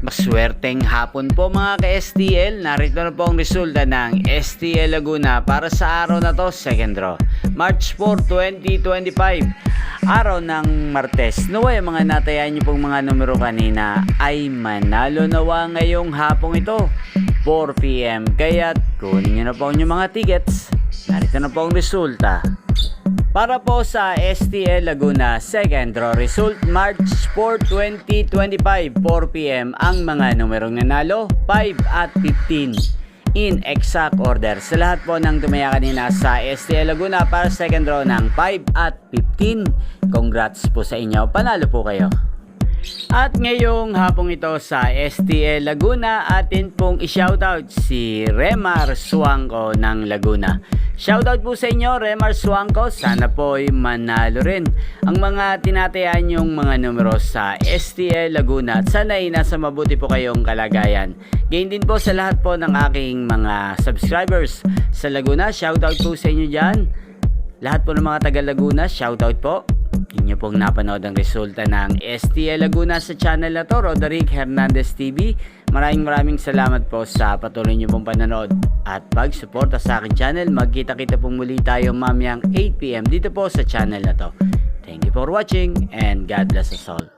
Maswerteng hapon po mga ka-STL. Narito na po ang resulta ng STL Laguna para sa araw na to, second draw. March 4, 2025. Araw ng Martes. Naway mga natayan niyo pong mga numero kanina ay manalo nawa ngayong hapong ito, 4 PM. Kaya't kunin niyo na po ang inyong mga tickets. Narito na po ang resulta. Para po sa STL Laguna, second draw result, March 4, 2025, 4 PM ang mga numerong nanalo, 5 at 15. In exact order. Sa lahat po ng tumaya kanina sa STL Laguna para second draw ng 5 at 15. Congrats po sa inyo. Panalo po kayo. At ngayong hapong ito sa STL Laguna, atin pong i-shoutout si Remar Suangco ng Laguna. Shoutout po sa inyo, Remar Suangco. Sana po ay manalo rin ang mga tinatayaan yung mga numero sa STL Laguna. At sana ay nasa mabuti po kayong kalagayan. Gain din po sa lahat po ng aking mga subscribers sa Laguna. Shoutout po sa inyo dyan. Lahat po ng mga taga Laguna, shoutout po. Inyo pong napanood ang resulta ng STL Laguna sa channel na to, Roderick Hernandez TV. Maraming salamat po sa patuloy nyo pong panonood at pag-suporta sa aking channel. Magkita-kita pong muli tayo mamayang 8 PM dito po sa channel na to. Thank you for watching and God bless us all.